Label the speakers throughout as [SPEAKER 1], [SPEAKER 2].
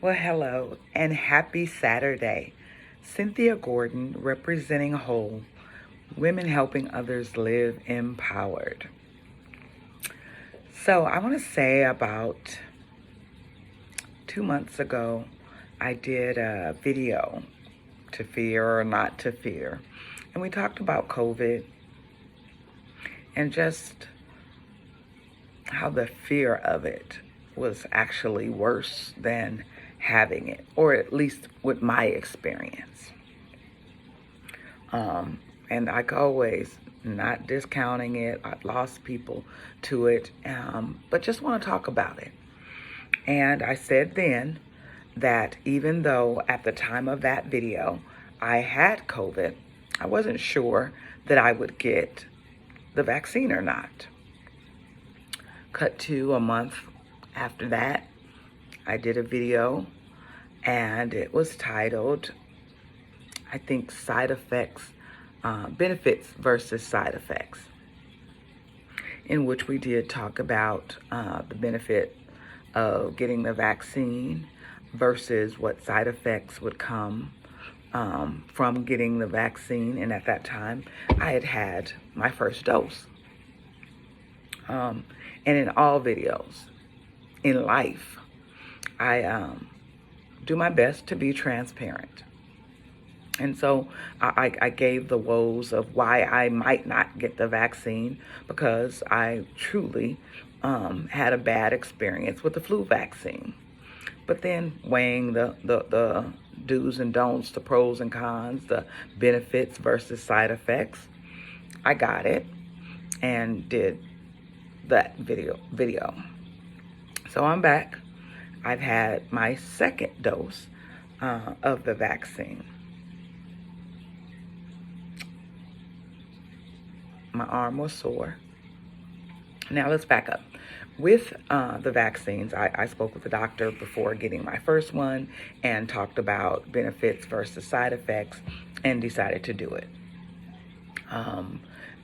[SPEAKER 1] Well, hello and happy Saturday. Cynthia Gordon representing Whole, women helping others live empowered. So, I want to say about 2 months ago, I did a video to fear or not to fear. And we talked about COVID and just how the fear of it was actually worse than having it, or at least with my experience. And like always, not discounting it. I've lost people to it, but just want to talk about it. And I said then that even though at the time of that video I had COVID, I wasn't sure that I would get the vaccine or not. Cut to a month after that, I did a video and it was titled, I think, benefits versus side effects, in which we did talk about the benefit of getting the vaccine versus what side effects would come from getting the vaccine. And at that time, I had had my first dose. And in all videos in life, I do my best to be transparent. And so I gave the woes of why I might not get the vaccine, because I truly had a bad experience with the flu vaccine. But then weighing the do's and don'ts, the pros and cons, the benefits versus side effects, I got it and did that video. So I'm back. I've had my second dose of the vaccine. My arm was sore. Now let's back up. With the vaccines, I spoke with the doctor before getting my first one and talked about benefits versus side effects and decided to do it.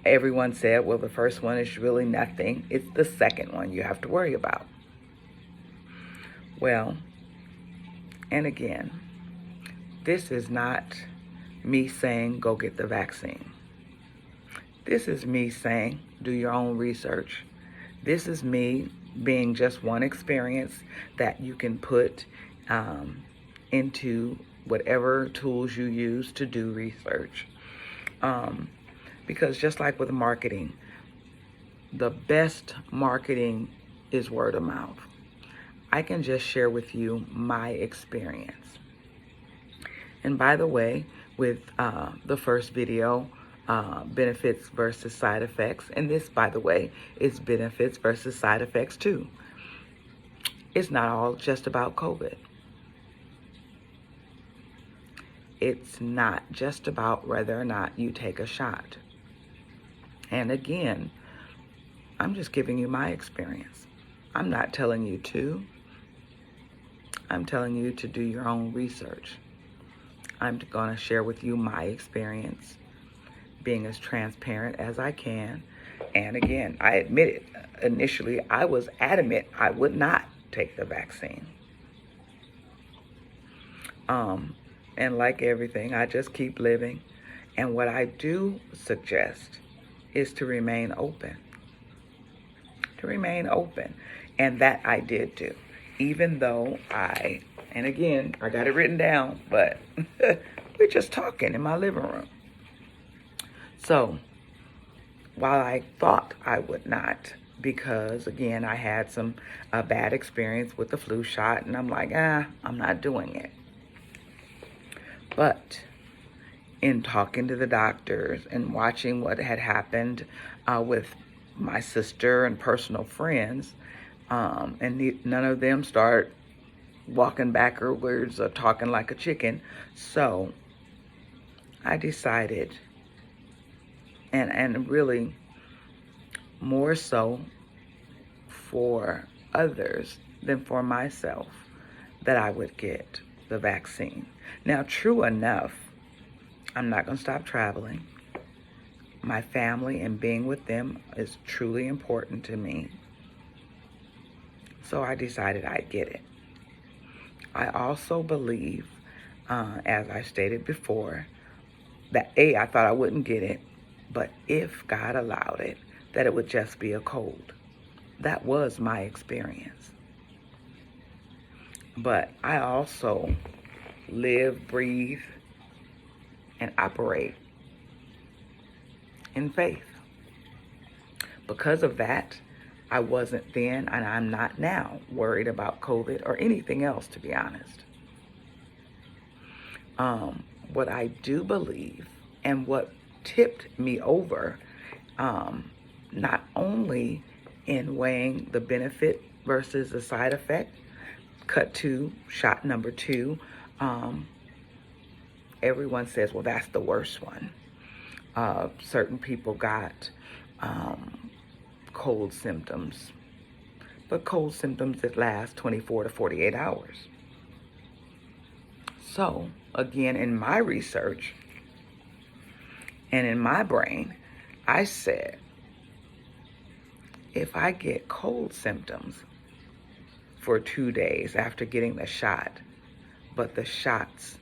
[SPEAKER 1] Everyone said, well, the first one is really nothing. It's the second one you have to worry about. Well, and again, this is not me saying go get the vaccine. This is me saying do your own research. This is me being just one experience that you can put into whatever tools you use to do research. Because just like with marketing, the best marketing is word of mouth. I can just share with you my experience. And by the way, with the first video, benefits versus side effects, and this, by the way, is benefits versus side effects too. It's not all just about COVID. It's not just about whether or not you take a shot. And again, I'm just giving you my experience. I'm not telling you to. I'm telling you to do your own research. I'm going to share with you my experience, being as transparent as I can. And again, I admit it. Initially, I was adamant I would not take the vaccine. And like everything, I just keep living. And what I do suggest is to remain open. To remain open. And that I did do. Even though and again, I got it written down, but we're just talking in my living room. So, while I thought I would not, because again, I had some bad experience with the flu shot, and I'm like, I'm not doing it. But in talking to the doctors and watching what had happened with my sister and personal friends, and none of them start walking backwards or talking like a chicken. So I decided, and really more so for others than for myself, that I would get the vaccine. Now, true enough, I'm not going to stop traveling. My family and being with them is truly important to me. So I decided I'd get it. I also believe, as I stated before, that I thought I wouldn't get it, but if God allowed it, that it would just be a cold. That was my experience. But I also live, breathe, and operate in faith. Because of that, I wasn't then, and I'm not now, worried about COVID or anything else, to be honest. What I do believe, and what tipped me over, not only in weighing the benefit versus the side effect, cut to shot number 2, everyone says, well, that's the worst one. Certain people got cold symptoms, but cold symptoms that last 24 to 48 hours. So, again, in my research and in my brain, I said, if I get cold symptoms for 2 days after getting the shot, but the shots,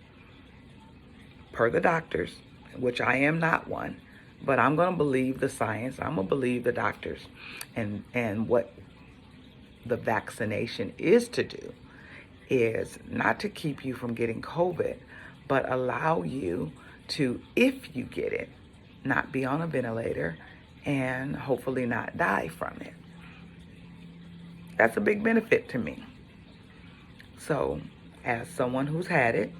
[SPEAKER 1] per the doctors, which I am not one, but I'm going to believe the science, I'm going to believe the doctors, and what the vaccination is to do is not to keep you from getting COVID, but allow you to, if you get it, not be on a ventilator and hopefully not die from it. That's a big benefit to me. So, as someone who's had it,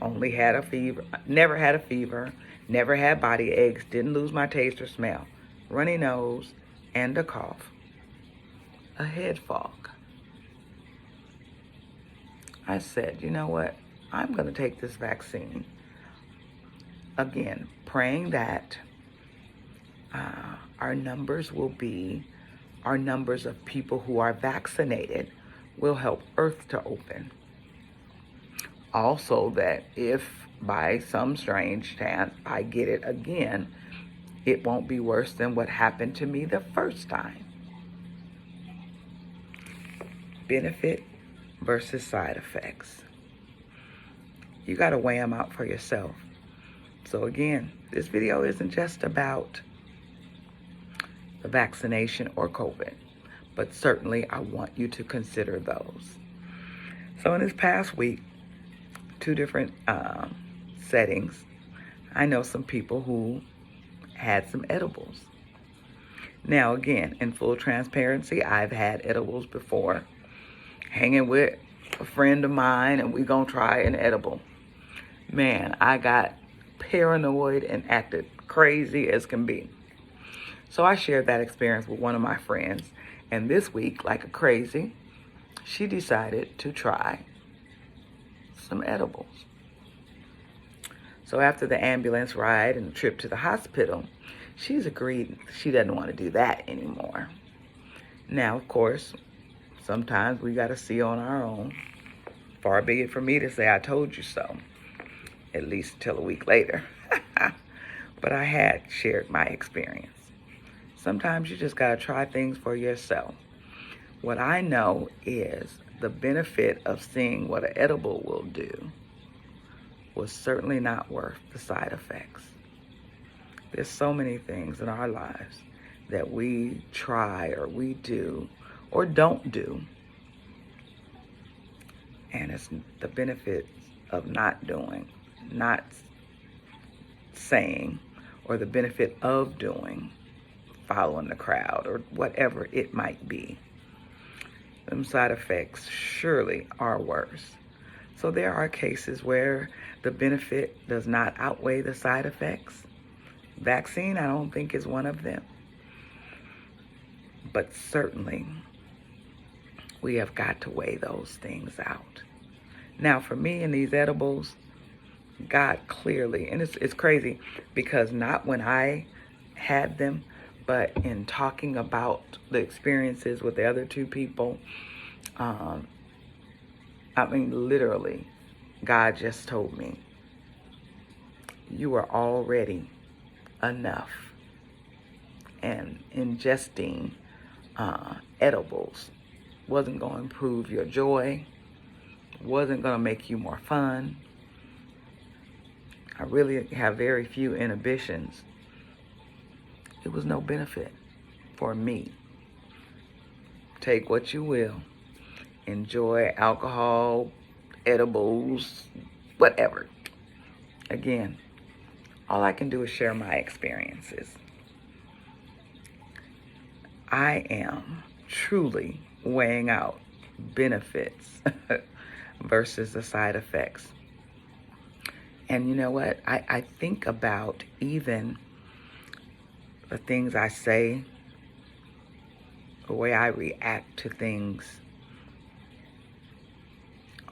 [SPEAKER 1] only had a fever, never had body aches, didn't lose my taste or smell, runny nose, and a cough, a head fog, I said, you know what? I'm going to take this vaccine. Again, praying that our numbers of people who are vaccinated will help Earth to open. Also, that if by some strange chance I get it again, it won't be worse than what happened to me the first time. Benefit versus side effects. You got to weigh them out for yourself. So again, this video isn't just about the vaccination or COVID, but certainly I want you to consider those. So in this past week, 2 different settings, I know some people who had some edibles. Now again, in full transparency, I've had edibles before. Hanging with a friend of mine, and we gonna try an edible. Man, I got paranoid and acted crazy as can be. So I shared that experience with one of my friends, and this week, like a crazy, she decided to try some edibles. So after the ambulance ride and the trip to the hospital, she's agreed she doesn't want to do that anymore. Now, of course, sometimes we got to see on our own. Far be it from me to say I told you so, at least till a week later. But I had shared my experience. Sometimes you just got to try things for yourself. What I know is the benefit of seeing what an edible will do was certainly not worth the side effects. There's so many things in our lives that we try or we do or don't do, and it's the benefits of not doing, not saying, or the benefit of doing, following the crowd, or whatever it might be. Them side effects surely are worse. So there are cases where the benefit does not outweigh the side effects. Vaccine, I don't think, is one of them. But certainly, we have got to weigh those things out. Now, for me in these edibles, God clearly, and it's crazy because not when I had them, but in talking about the experiences with the other 2 people, literally, God just told me, you are already enough. And ingesting edibles wasn't going to improve your joy, wasn't going to make you more fun. I really have very few inhibitions. It was no benefit for me. Take what you will. Enjoy alcohol, edibles, whatever. Again, all I can do is share my experiences. I am truly weighing out benefits versus the side effects. And you know what? I think about even the things I say, the way I react to things.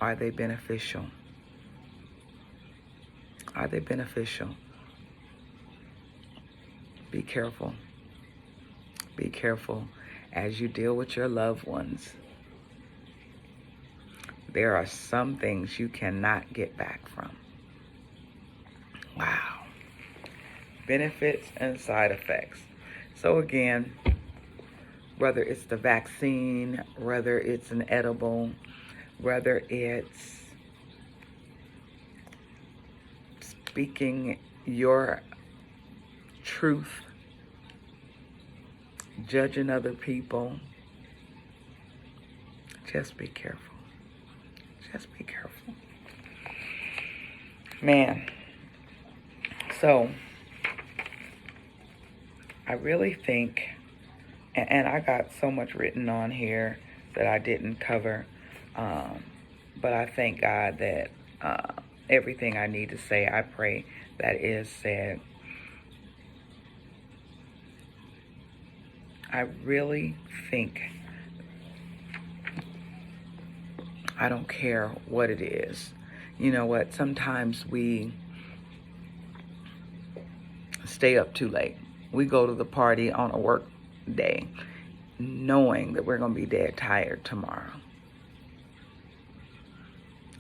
[SPEAKER 1] Are they beneficial? Are they beneficial? Be careful. Be careful as you deal with your loved ones. There are some things you cannot get back from. Wow. Benefits and side effects. So again, whether it's the vaccine, whether it's an edible, whether it's speaking your truth, judging other people, just be careful. Just be careful. Man, so I really think, and I got so much written on here that I didn't cover, but I thank God that everything I need to say, I pray that is said. I really think, I don't care what it is. You know what? Sometimes we stay up too late. We go to the party on a work day knowing that we're going to be dead tired tomorrow.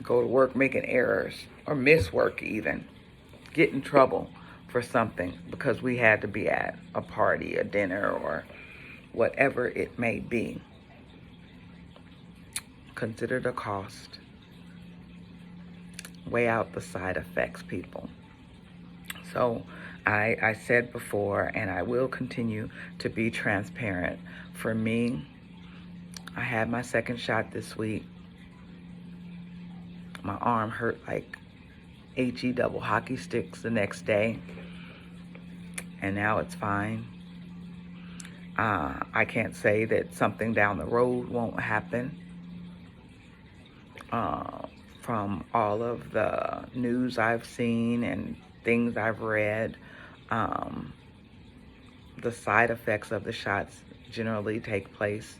[SPEAKER 1] Go to work making errors or miss work even. Get in trouble for something because we had to be at a party, a dinner, or whatever it may be. Consider the cost. Weigh out the side effects, people. So I said before, and I will continue to be transparent. For me, I had my second shot this week. My arm hurt like HE double hockey sticks the next day, and now it's fine. I can't say that something down the road won't happen. From all of the news I've seen and things I've read, the side effects of the shots generally take place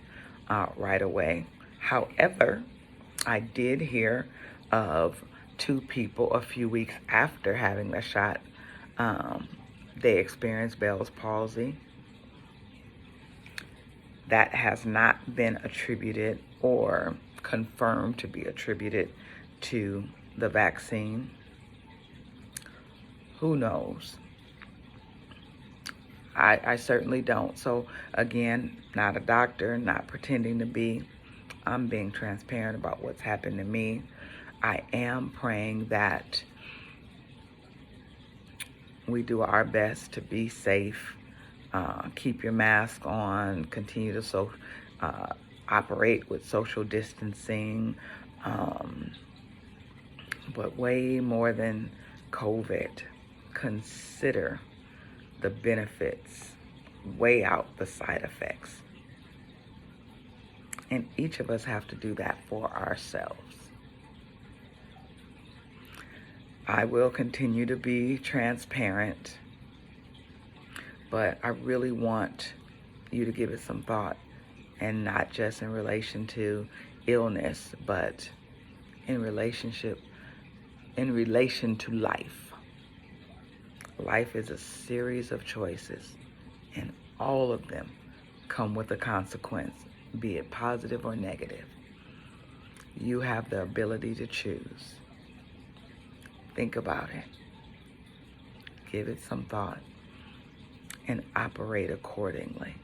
[SPEAKER 1] right away. However, I did hear of 2 people a few weeks after having the shot. They experienced Bell's palsy. That has not been attributed or confirmed to be attributed to the vaccine. Who knows? I certainly don't. So again, not a doctor, not pretending to be. I'm being transparent about what's happened to me. I am praying that we do our best to be safe. Keep your mask on. Continue to operate with social distancing. But way more than COVID, consider the benefits. Weigh out the side effects. And each of us have to do that for ourselves. I will continue to be transparent, but I really want you to give it some thought, and not just in relation to illness, but in relation to life. Life is a series of choices, and all of them come with a consequence, be it positive or negative. You have the ability to choose. Think about it. Give it some thought and operate accordingly.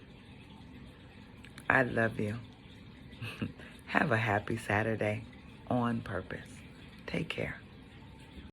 [SPEAKER 1] I love you. Have a happy Saturday on purpose. Take care.